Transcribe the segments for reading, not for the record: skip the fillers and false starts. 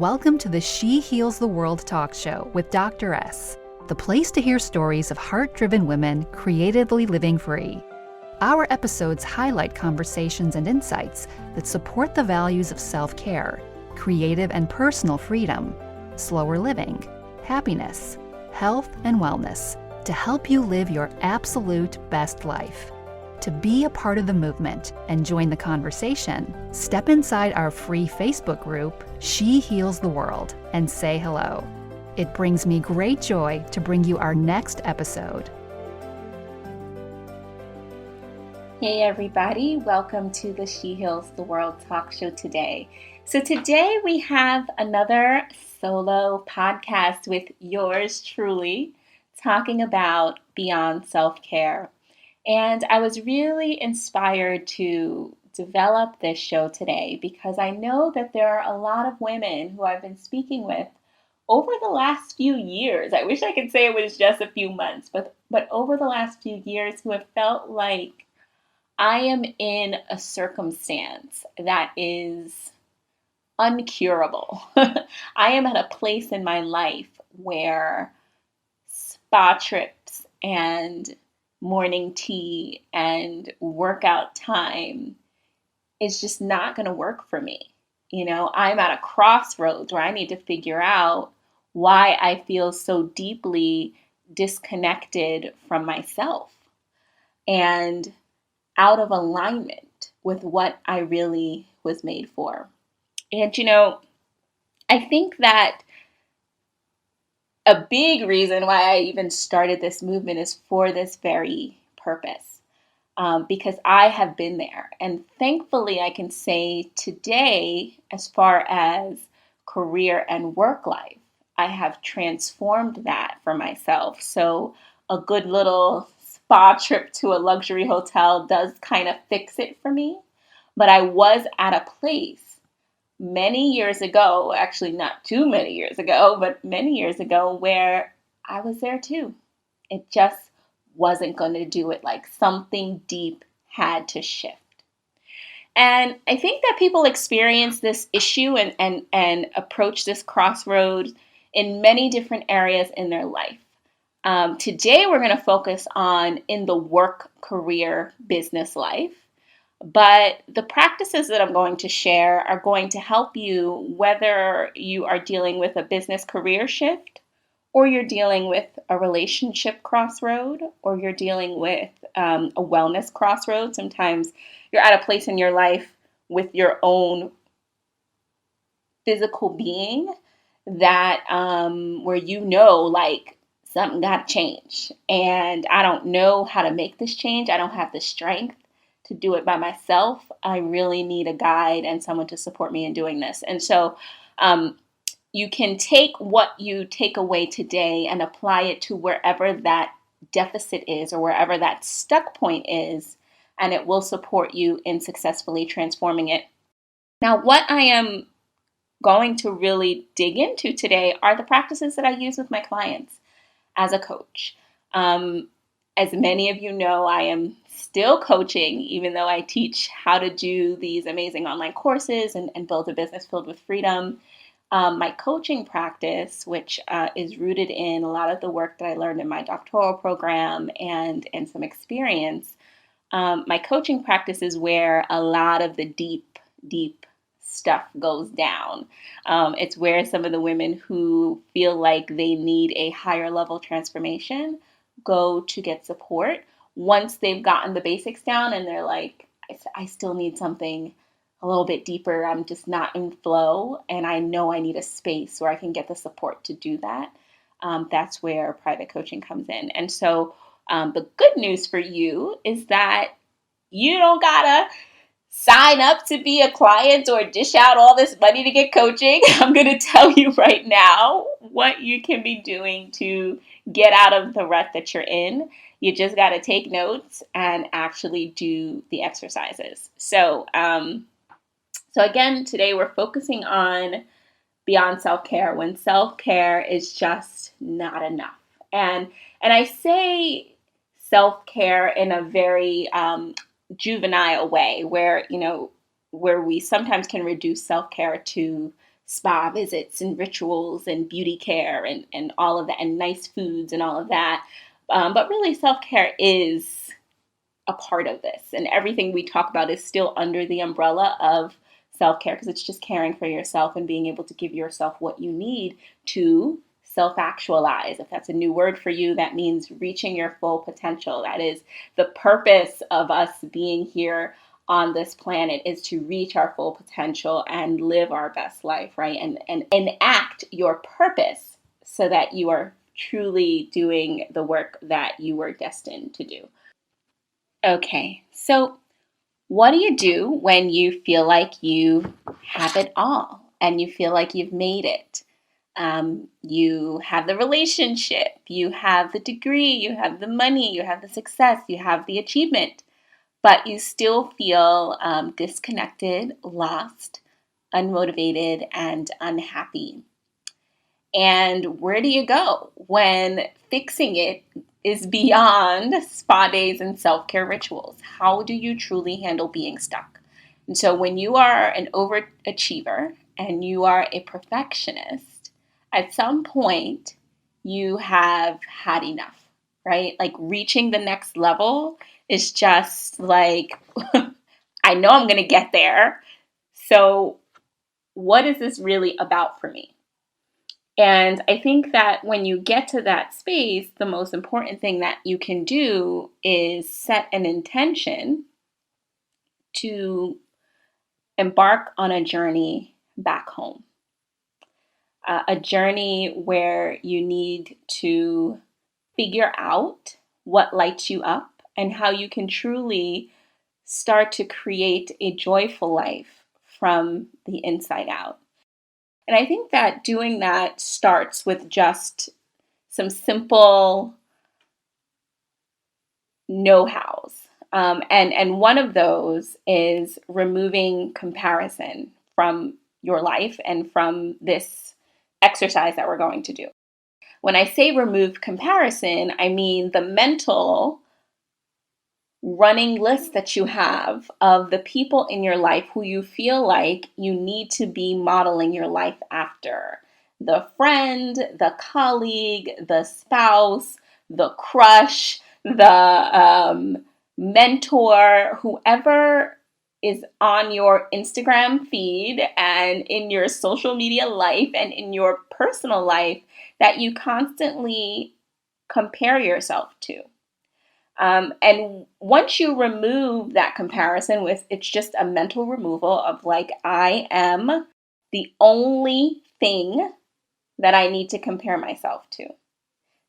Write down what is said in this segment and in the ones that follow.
Welcome to the She Heals the World talk show with Dr.S, the place to hear stories of heart-driven women creatively living free. Our episodes highlight conversations and insights that support the values of self-care, creative and personal freedom, slower living, happiness, health, and wellness to help you live your absolute best life. To be a part of the movement and join the conversation, step inside our free Facebook group, She Heals the World, and say hello. It brings me great joy to bring you our next episode. Hey everybody, welcome to the She Heals the World talk show today. So today we have another solo podcast with yours truly, talking about beyond self-care. And I was really inspired to develop this show today because I know that there are a lot of women who I've been speaking with over the last few years. I wish I could say it was just a few months, but over the last few years who have felt like I am in a circumstance that is uncurable. I am at a place in my life where spa trips and morning tea and workout time is just not going to work for me. You know, I'm at a crossroads where I need to figure out why I feel so deeply disconnected from myself and out of alignment with what I really was made for. And, you know, I think that a big reason why I even started this movement is for this very purpose, because I have been there. And thankfully, I can say today, as far as career and work life, I have transformed that for myself. So a good little spa trip to a luxury hotel does kind of fix it for me. But I was at a place many years ago, actually not too many years ago, but many years ago, where I was there too. It just wasn't going to do it. Like something deep had to shift. And I think that people experience this issue and approach this crossroads in many different areas in their life. Today, we're going to focus on in the work, career, business life. But the practices that I'm going to share are going to help you whether you are dealing with a business career shift, or you're dealing with a relationship crossroad, or you're dealing with a wellness crossroad. Sometimes you're at a place in your life with your own physical being that where you know, like, something got to change. And I don't know how to make this change. I don't have the strength to do it by myself. I really need a guide and someone to support me in doing this. And so you can take what you take away today and apply it to wherever that deficit is or wherever that stuck point is, and it will support you in successfully transforming it. Now, what I am going to really dig into today are the practices that I use with my clients as a coach. As many of you know, I am still coaching, even though I teach how to do these amazing online courses and build a business filled with freedom. My coaching practice, which is rooted in a lot of the work that I learned in my doctoral program and some experience, my coaching practice is where a lot of the deep stuff goes down. It's where some of the women who feel like they need a higher level transformation go to get support once they've gotten the basics down and they're like, I still need something a little bit deeper. I'm just not in flow, and I know I need a space where I can get the support to do that. That's where private coaching comes in. And so the good news for you is that you don't gotta sign up to be a client or dish out all this money to get coaching. I'm going to tell you right now what you can be doing to get out of the rut that you're in. You just got to take notes and actually do the exercises. So again, today we're focusing on beyond self-care, when self-care is just not enough. And I say self-care in a very juvenile way where we sometimes can reduce self-care to spa visits and rituals and beauty care and all of that, and nice foods and all of that. But really, self-care is a part of this. And everything we talk about is still under the umbrella of self-care, because it's just caring for yourself and being able to give yourself what you need to self-actualize. If that's a new word for you, that means reaching your full potential. That is the purpose of us being here on this planet, is to reach our full potential and live our best life, right? And enact your purpose so that you are truly doing the work that you were destined to do. Okay, so what do you do when you feel like you have it all and you feel like you've made it? You have the relationship, you have the degree, you have the money, you have the success, you have the achievement, but you still feel disconnected, lost, unmotivated, and unhappy. And where do you go when fixing it is beyond spa days and self-care rituals? How do you truly handle being stuck? And so when you are an overachiever and you are a perfectionist, at some point you have had enough, right? Like reaching the next level is just like, I know I'm going to get there. So what is this really about for me? And I think that when you get to that space, the most important thing that you can do is set an intention to embark on a journey back home. A journey where you need to figure out what lights you up and how you can truly start to create a joyful life from the inside out. And I think that doing that starts with just some simple know-hows. And one of those is removing comparison from your life and from this exercise that we're going to do. When I say remove comparison, I mean the mental running list that you have of the people in your life who you feel like you need to be modeling your life after. The friend, the colleague, the spouse, the crush, the mentor, whoever is on your Instagram feed and in your social media life and in your personal life that you constantly compare yourself to. And once you remove that comparison with, it's just a mental removal of like, I am the only thing that I need to compare myself to.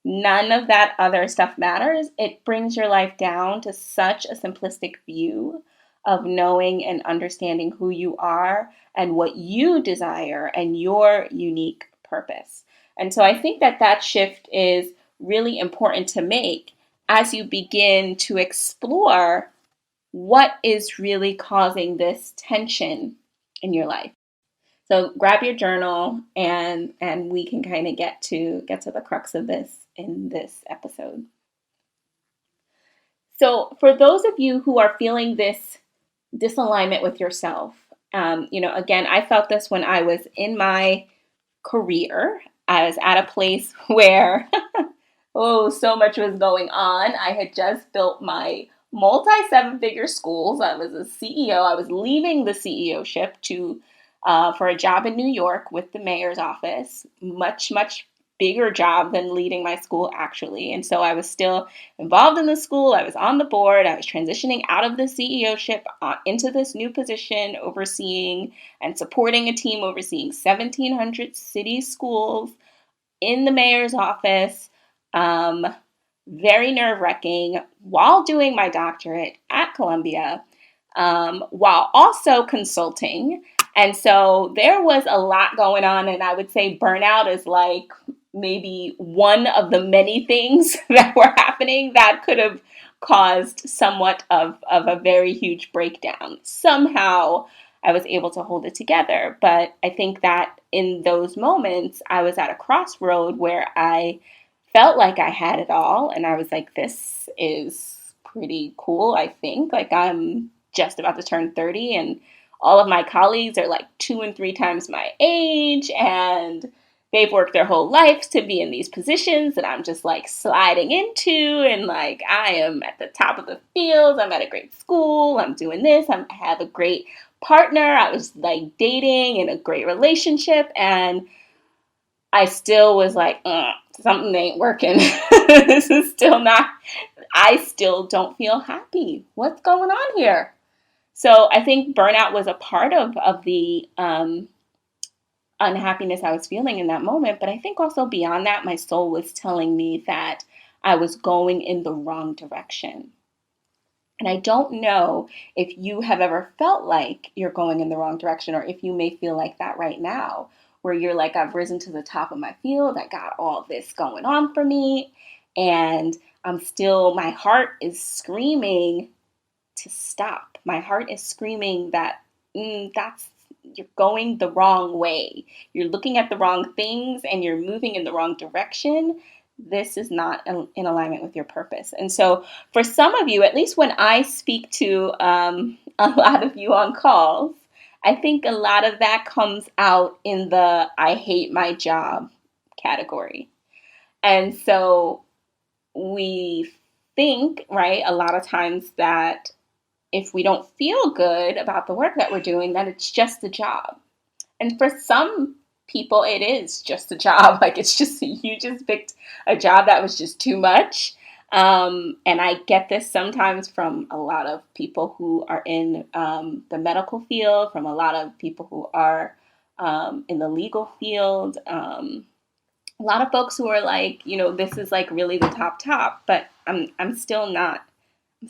None of that other stuff matters. It brings your life down to such a simplistic view of knowing and understanding who you are and what you desire and your unique purpose. And so I think that that shift is really important to make as you begin to explore what is really causing this tension in your life. So grab your journal and we can kind of get to the crux of this in this episode. So for those of you who are feeling this disalignment with yourself, again, I felt this when I was in my career. I was at a place where so much was going on. I had just built my multi-seven-figure schools. I was a CEO. I was leaving the CEO-ship for a job in New York with the mayor's office. Much, much bigger job than leading my school, actually. And so I was still involved in the school. I was on the board. I was transitioning out of the CEO-ship into this new position, overseeing and supporting a team overseeing 1,700 city schools in the mayor's office. Very nerve-wracking while doing my doctorate at Columbia, while also consulting. And so there was a lot going on, and I would say burnout is like maybe one of the many things that were happening that could have caused somewhat of a very huge breakdown. Somehow I was able to hold it together, but I think that in those moments I was at a crossroad where I felt like I had it all, and I was like, this is pretty cool, I think. Like, I'm just about to turn 30, and all of my colleagues are like 2 and 3 times my age, and they've worked their whole lives to be in these positions that I'm just like sliding into. And like, I am at the top of the field. I'm at a great school. I'm doing this. I have a great partner. I was like dating in a great relationship. And I still was like, something ain't working. This is still not, I still don't feel happy. What's going on here? So I think burnout was a part of the unhappiness I was feeling in that moment. But I think also beyond that, my soul was telling me that I was going in the wrong direction. And I don't know if you have ever felt like you're going in the wrong direction, or if you may feel like that right now, where you're like, I've risen to the top of my field. I got all this going on for me. And my heart is screaming to stop. My heart is screaming that you're going the wrong way. You're looking at the wrong things and you're moving in the wrong direction. This is not in alignment with your purpose. And so for some of you, at least when I speak to a lot of you on calls, I think a lot of that comes out in the I hate my job category. And so we think, right, a lot of times that if we don't feel good about the work that we're doing, then it's just a job. And for some people, it is just a job. Like, it's just, you just picked a job that was just too much. And I get this sometimes from a lot of people who are in the medical field, from a lot of people who are in the legal field. A lot of folks who are like, this is like really the top, but I'm still not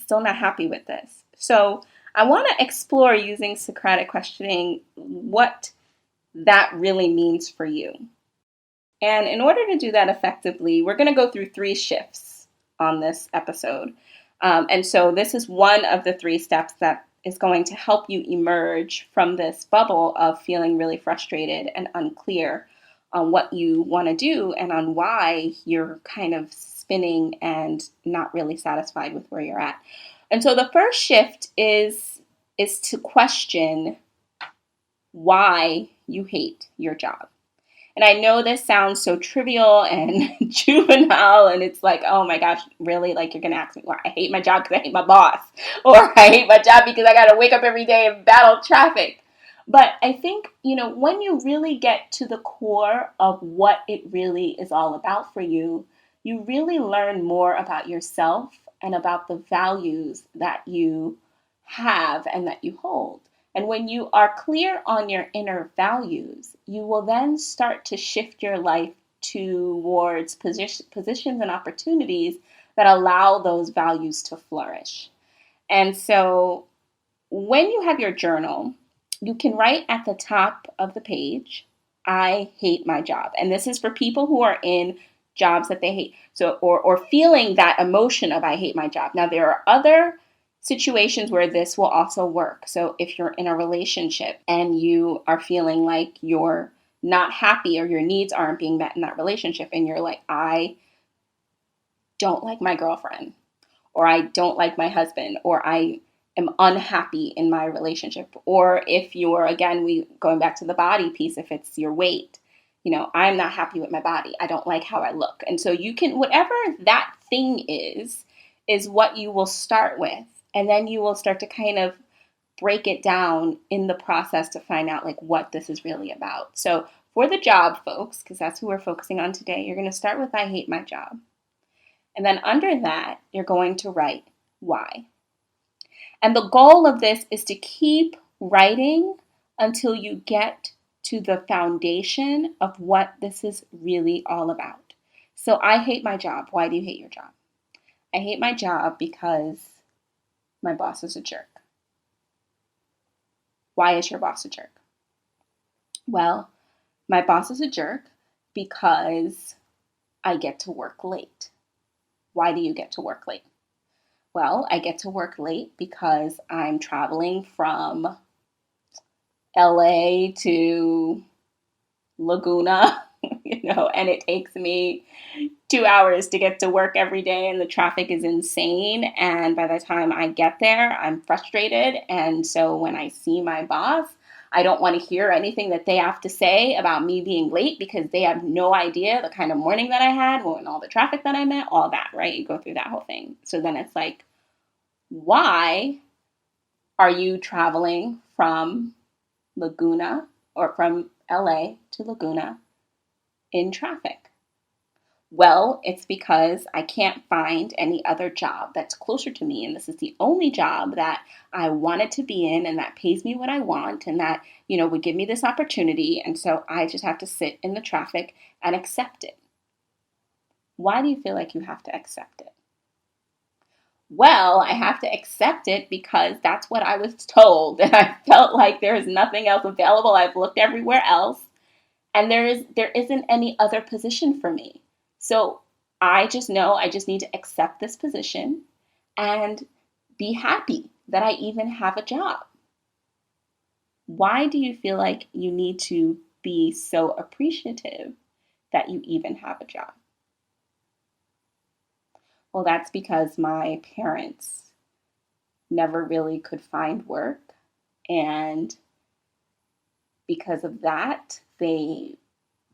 happy with this. So I want to explore, using Socratic questioning, what that really means for you. And in order to do that effectively, we're going to go through 3 shifts on this episode. And so this is one of the 3 steps that is going to help you emerge from this bubble of feeling really frustrated and unclear on what you want to do and on why you're kind of spinning and not really satisfied with where you're at. And so the first shift is to question why you hate your job. And I know this sounds so trivial and juvenile, and it's like, oh my gosh, really? Like, you're going to ask me why I hate my job because I hate my boss, or I hate my job because I got to wake up every day and battle traffic. But I think, when you really get to the core of what it really is all about for you, you really learn more about yourself and about the values that you have and that you hold. And when you are clear on your inner values, you will then start to shift your life towards positions and opportunities that allow those values to flourish. And so when you have your journal, you can write at the top of the page, I hate my job. And this is for people who are in jobs that they hate. So, or feeling that emotion of I hate my job. Now, there are other situations where this will also work. So if you're in a relationship and you are feeling like you're not happy or your needs aren't being met in that relationship, and you're like, I don't like my girlfriend, or I don't like my husband, or I am unhappy in my relationship. Or if you're, again, going back to the body piece, if it's your weight, I'm not happy with my body. I don't like how I look. And so you can, whatever that thing is what you will start with. And then you will start to kind of break it down in the process to find out like what this is really about. So for the job folks, because that's who we're focusing on today, you're going to start with I hate my job. And then under that, you're going to write why. And the goal of this is to keep writing until you get to the foundation of what this is really all about. So I hate my job. Why do you hate your job? I hate my job because my boss is a jerk. Why is your boss a jerk? Well, my boss is a jerk because I get to work late. Why do you get to work late? Well, I get to work late because I'm traveling from LA to Laguna, and it takes me 2 hours to get to work every day and the traffic is insane. And by the time I get there, I'm frustrated. And so when I see my boss, I don't want to hear anything that they have to say about me being late because they have no idea the kind of morning that I had, and all the traffic that I met, all that, right? You go through that whole thing. So then it's like, why are you traveling from Laguna or from LA to Laguna in traffic? Well, it's because I can't find any other job that's closer to me. And this is the only job that I wanted to be in and that pays me what I want and that, would give me this opportunity. And so I just have to sit in the traffic and accept it. Why do you feel like you have to accept it? Well, I have to accept it because that's what I was told. And I felt like there is nothing else available. I've looked everywhere else and there isn't any other position for me. So I just know I just need to accept this position and be happy that I even have a job. Why do you feel like you need to be so appreciative that you even have a job? Well, that's because my parents never really could find work. And because of that, they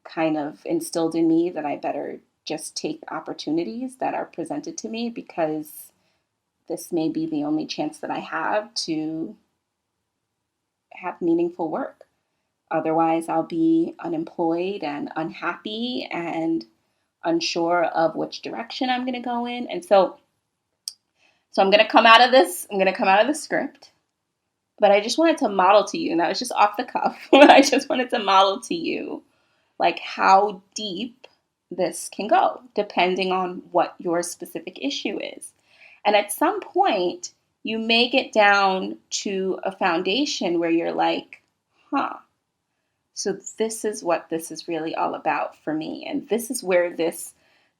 kind of instilled in me that I better just take opportunities that are presented to me because this may be the only chance that I have to have meaningful work. Otherwise, I'll be unemployed and unhappy and unsure of which direction I'm going to go in. And so I'm going to come out of this. I'm going to come out of the script. But I just wanted to model to you, and that was just off the cuff. I just wanted to model to you like how deep this can go, depending on what your specific issue is. And at some point, you may get down to a foundation where you're like, so this is what this is really all about for me. And this is where this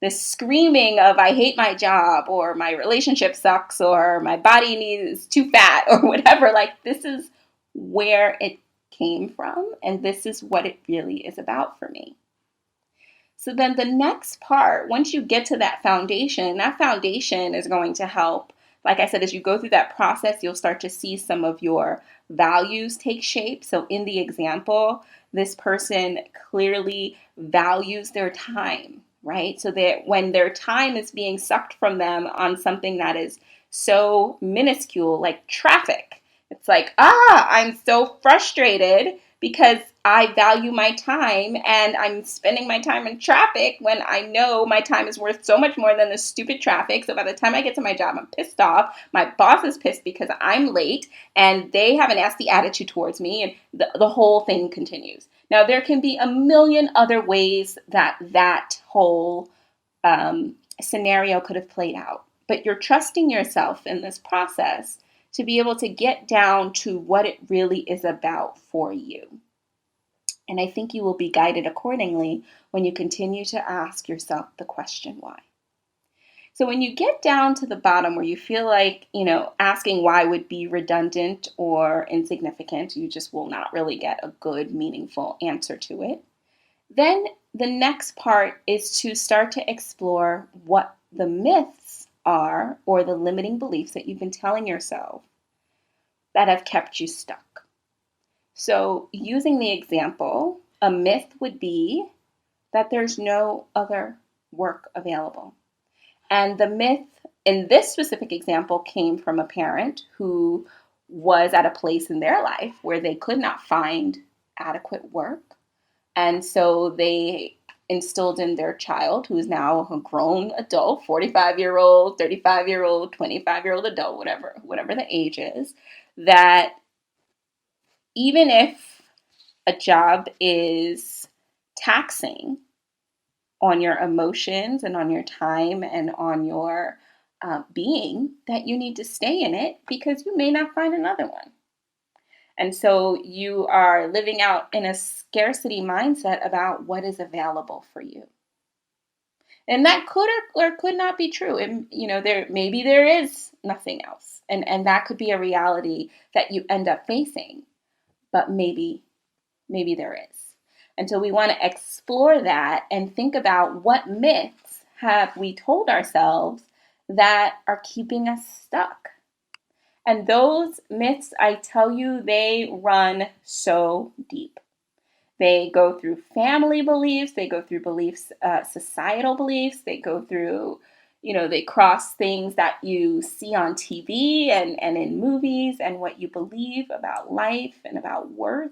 screaming of I hate my job or my relationship sucks or my body is too fat or whatever, like this is where it came from. And this is what it really is about for me. So then the next part, once you get to that foundation is going to help. Like I said, as you go through that process, you'll start to see some of your values take shape. So in the example, this person clearly values their time, right? So that when their time is being sucked from them on something that is so minuscule, like traffic, it's like, I'm so frustrated because I value my time and I'm spending my time in traffic when I know my time is worth so much more than the stupid traffic. So by the time I get to my job, I'm pissed off. My boss is pissed because I'm late and they have a nasty attitude towards me, and the whole thing continues. Now, there can be a million other ways that whole scenario could have played out, but you're trusting yourself in this process to be able to get down to what it really is about for you. And I think you will be guided accordingly when you continue to ask yourself the question why. So when you get down to the bottom where you feel like, asking why would be redundant or insignificant, you just will not really get a good, meaningful answer to it. Then the next part is to start to explore what the myths are or the limiting beliefs that you've been telling yourself that have kept you stuck. So using the example, a myth would be that there's no other work available. And the myth in this specific example came from a parent who was at a place in their life where they could not find adequate work. And so they instilled in their child, who is now a grown adult, 45-year-old, 35-year-old, 25-year-old adult, whatever the age is, that even if a job is taxing on your emotions and on your time and on your being, that you need to stay in it because you may not find another one. And so you are living out in a scarcity mindset about what is available for you. And that could or could not be true. And, maybe there is nothing else. And that could be a reality that you end up facing. But maybe there is. And so we want to explore that and think about what myths have we told ourselves that are keeping us stuck? And those myths, I tell you, they run so deep. They go through family beliefs, they go through beliefs, societal beliefs, they go through, they cross things that you see on TV and in movies and what you believe about life and about worth.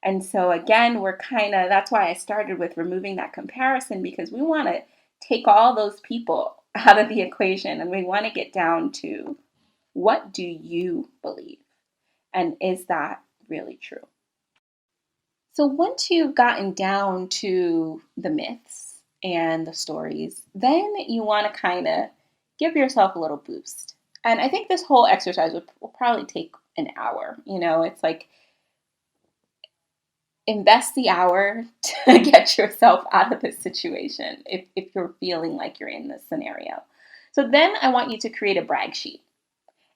And so again, that's why I started with removing that comparison, because we want to take all those people out of the equation and we want to get down to, what do you believe? And is that really true? So once you've gotten down to the myths and the stories, then you want to kind of give yourself a little boost. And I think this whole exercise will probably take an hour. It's like, invest the hour to get yourself out of this situation if you're feeling like you're in this scenario. So then I want you to create a brag sheet.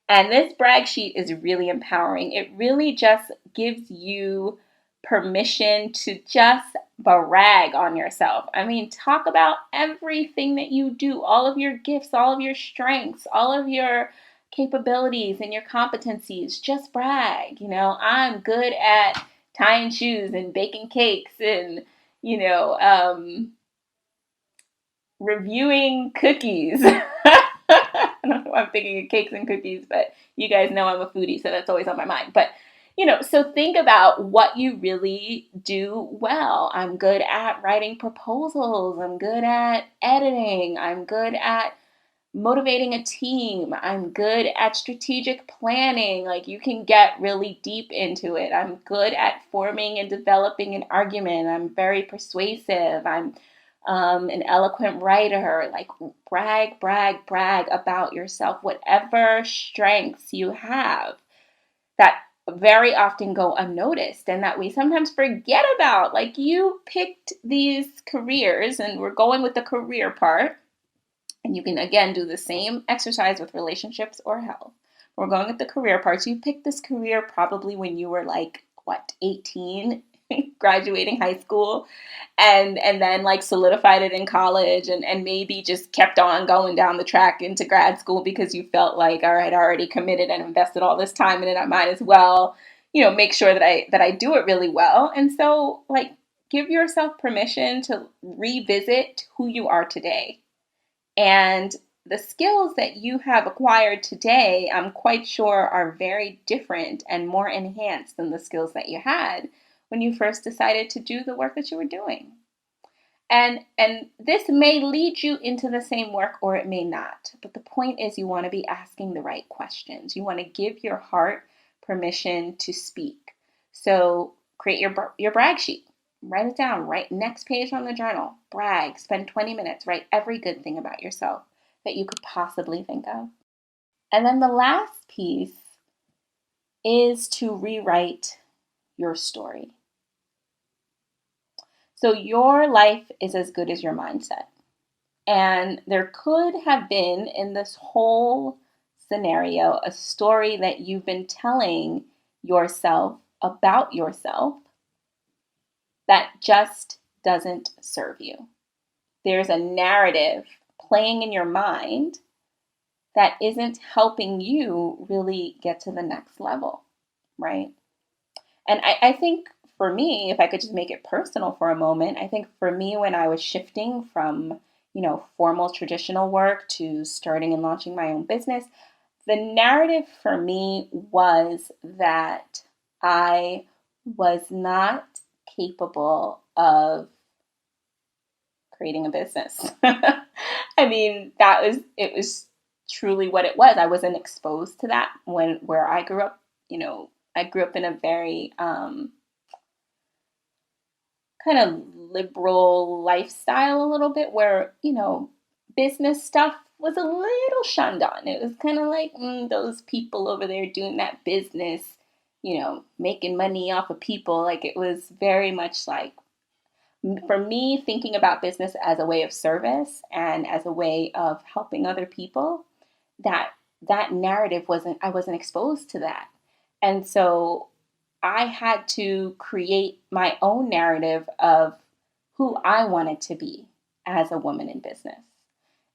And this brag sheet is really empowering. It really just gives you permission to just brag on yourself. I mean, talk about everything that you do, all of your gifts, all of your strengths, all of your capabilities and your competencies. Just brag. I'm good at tying shoes and baking cakes and, reviewing cookies. I don't know why I'm thinking of cakes and cookies, but you guys know I'm a foodie, so that's always on my mind. But, so think about what you really do well. I'm good at writing proposals. I'm good at editing. I'm good at motivating a team. I'm good at strategic planning. Like, you can get really deep into it. I'm good at forming and developing an argument. I'm very persuasive. I'm an eloquent writer. Like, brag, brag, brag about yourself, whatever strengths you have that very often go unnoticed and that we sometimes forget about. Like, you picked these careers, and we're going with the career part. And you can, again, do the same exercise with relationships or health. We're going with the career parts. You picked this career probably when you were 18, graduating high school, and then solidified it in college, and maybe just kept on going down the track into grad school because you felt like, all right, I already committed and invested all this time in it. I might as well, make sure that I do it really well. And so, give yourself permission to revisit who you are today. And the skills that you have acquired today, I'm quite sure, are very different and more enhanced than the skills that you had when you first decided to do the work that you were doing. And this may lead you into the same work, or it may not. But the point is, you want to be asking the right questions. You want to give your heart permission to speak. So create your brag sheet. Write it down. Write next page on the journal. Brag. Spend 20 minutes. Write every good thing about yourself that you could possibly think of. And then the last piece is to rewrite your story. So your life is as good as your mindset. And there could have been, in this whole scenario, a story that you've been telling yourself about yourself that just doesn't serve you. There's a narrative playing in your mind that isn't helping you really get to the next level, right? And I think for me, if I could just make it personal for a moment, I think for me, when I was shifting from, formal traditional work to starting and launching my own business, the narrative for me was that I was not capable of creating a business. I mean, it was truly what it was. I wasn't exposed to that where I grew up. I grew up in a very kind of liberal lifestyle a little bit, where, business stuff was a little shunned on. It was kind of like, those people over there doing that business, making money off of people. Like, it was very much like, for me, thinking about business as a way of service and as a way of helping other people, that narrative I wasn't exposed to that. And so I had to create my own narrative of who I wanted to be as a woman in business.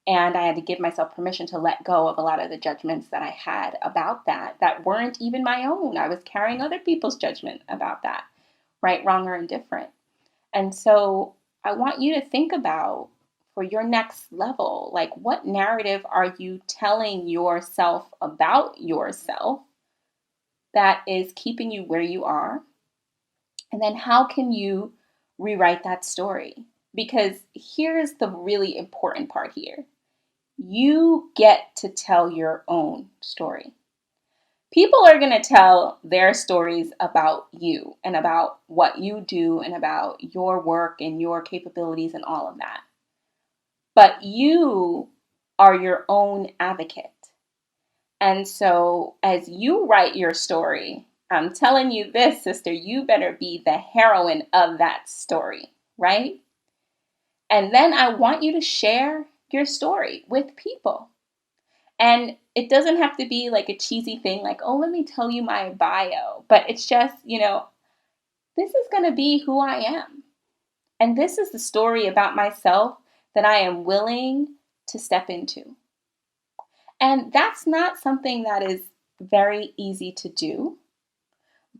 And I had to give myself permission to let go of a lot of the judgments that I had about that weren't even my own. I was carrying other people's judgment about that, right, wrong, or indifferent. And so I want you to think about, for your next level, like, what narrative are you telling yourself about yourself that is keeping you where you are? And then how can you rewrite that story? Because here's the really important part here. You get to tell your own story. People are going to tell their stories about you and about what you do and about your work and your capabilities and all of that. But you are your own advocate. And so as you write your story, I'm telling you this, sister, you better be the heroine of that story, right? And then I want you to share your story with people. And it doesn't have to be like a cheesy thing like, oh, let me tell you my bio. But it's just, this is going to be who I am. And this is the story about myself that I am willing to step into. And that's not something that is very easy to do.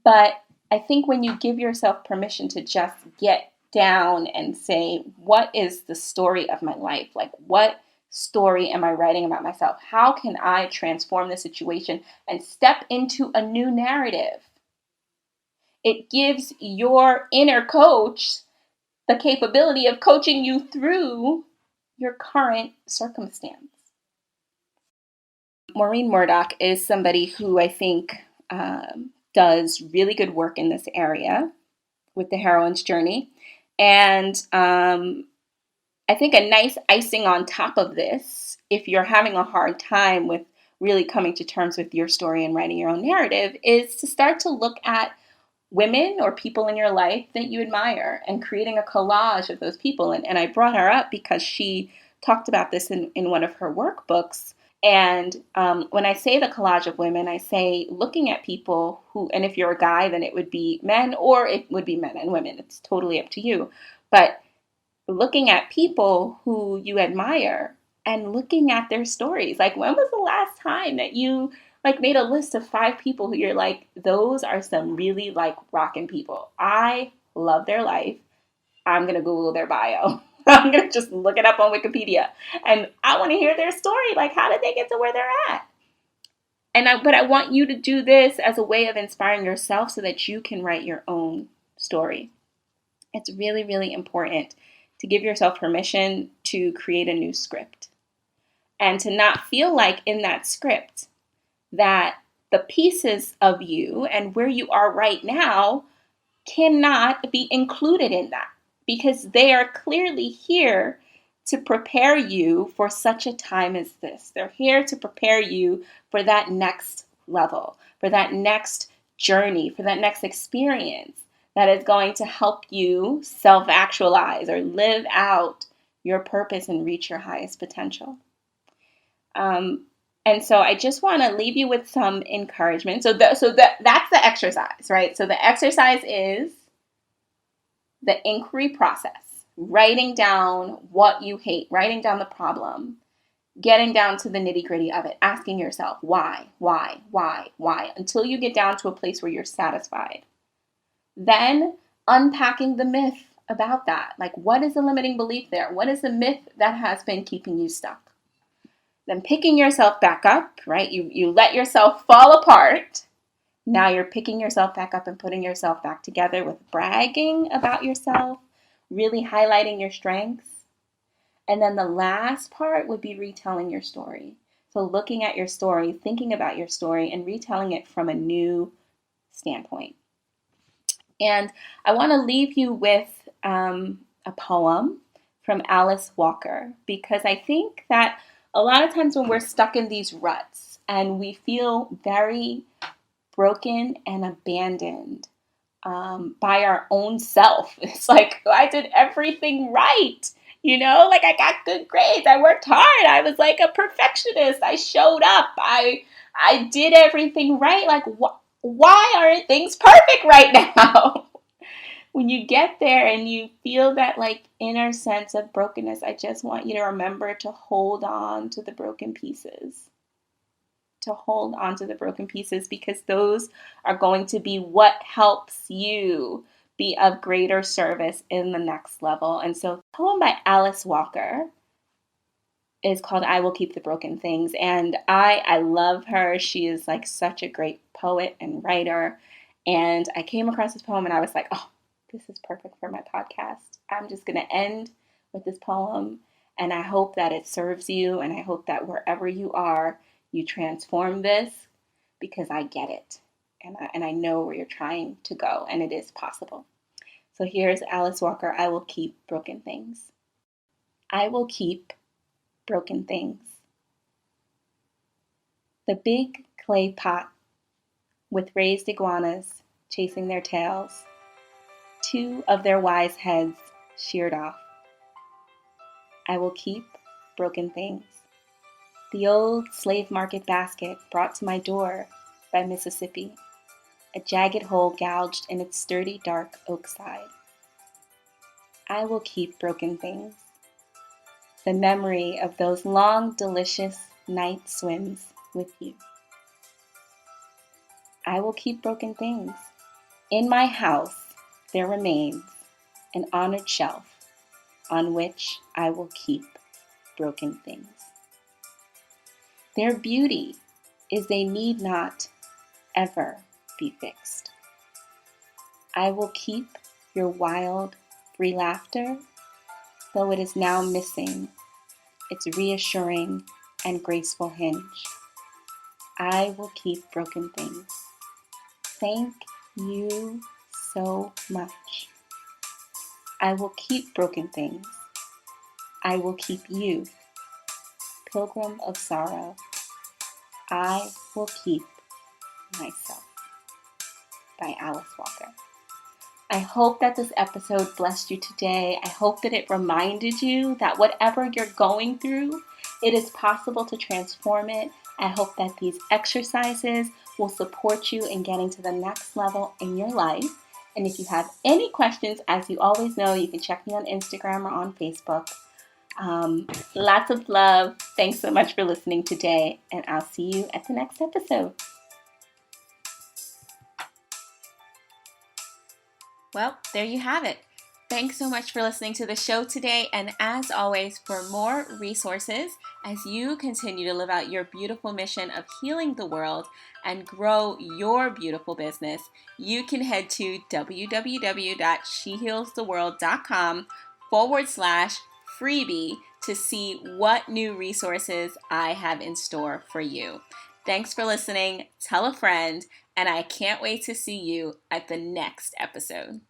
But I think when you give yourself permission to just get down and say, what is the story of my life? Like, what story am I writing about myself? How can I transform the situation and step into a new narrative? It gives your inner coach the capability of coaching you through your current circumstance. Maureen Murdoch is somebody who I think does really good work in this area with the heroine's journey. And I think a nice icing on top of this, if you're having a hard time with really coming to terms with your story and writing your own narrative, is to start to look at women or people in your life that you admire and creating a collage of those people. And I brought her up because she talked about this in one of her workbooks. And when I say the collage of women, I say looking at people who, and if you're a guy, then it would be men, or it would be men and women. It's totally up to you. But looking at people who you admire and looking at their stories. Like, when was the last time that you made a list of 5 people who you're like, those are some really rocking people. I love their life. I'm going to Google their bio. I'm going to just look it up on Wikipedia. And I want to hear their story. Like, how did they get to where they're at? But I want you to do this as a way of inspiring yourself so that you can write your own story. It's really, really important to give yourself permission to create a new script and to not feel like in that script that the pieces of you and where you are right now cannot be included in that, because they are clearly here to prepare you for such a time as this. They're here to prepare you for that next level, for that next journey, for that next experience that is going to help you self-actualize or live out your purpose and reach your highest potential. And so I just want to leave you with some encouragement. So that's the exercise, right? So the exercise is the inquiry process, writing down what you hate, writing down the problem, getting down to the nitty-gritty of it, asking yourself why, until you get down to a place where you're satisfied. Then unpacking the myth about that. Like, what is the limiting belief there? What is the myth that has been keeping you stuck? Then picking yourself back up, right? You let yourself fall apart. Now you're picking yourself back up and putting yourself back together with bragging about yourself, really highlighting your strengths. And then the last part would be retelling your story. So looking at your story, thinking about your story, and retelling it from a new standpoint. And I want to leave you with a poem from Alice Walker, because I think that a lot of times when we're stuck in these ruts and we feel very broken and abandoned by our own self, it's like, I did everything right. I got good grades. I worked hard. I was like a perfectionist. I showed up. I did everything right. Like, why aren't things perfect right now? when you get there and you feel that like inner sense of brokenness, I just want you to remember to hold on to the broken pieces. To hold on to the broken pieces, because those are going to be what helps you be of greater service in the next level. And so, the poem by Alice Walker is called I Will Keep the Broken Things. And I love her. She is like such a great poet and writer. And I came across this poem and I was like, oh, this is perfect for my podcast. I'm just going to end with this poem. And I hope that it serves you. And I hope that wherever you are, you transform this, because I get it. And I know where you're trying to go. And it is possible. So here's Alice Walker. I will keep broken things. I will keep broken things. The big clay pot with raised iguanas chasing their tails, 2 of their wise heads sheared off. I will keep broken things. The old slave market basket brought to my door by Mississippi, a jagged hole gouged in its sturdy dark oak side. I will keep broken things. The memory of those long, delicious night swims with you. I will keep broken things. In my house, there remains an honored shelf on which I will keep broken things. Their beauty is they need not ever be fixed. I will keep your wild, free laughter, though it is now missing its reassuring and graceful hinge. I will keep broken things. Thank you so much. I will keep broken things. I will keep you, pilgrim of sorrow. I will keep myself. By Alice Walker. I hope that this episode blessed you today. I hope that it reminded you that whatever you're going through, it is possible to transform it. I hope that these exercises will support you in getting to the next level in your life. And if you have any questions, as you always know, you can check me on Instagram or on Facebook. Lots of love. Thanks so much for listening today, and I'll see you at the next episode. Well, there you have it. Thanks so much for listening to the show today. And as always, for more resources as you continue to live out your beautiful mission of healing the world and grow your beautiful business, you can head to www.shehealstheworld.com/freebie to see what new resources I have in store for you. Thanks for listening. Tell a friend. And I can't wait to see you at the next episode.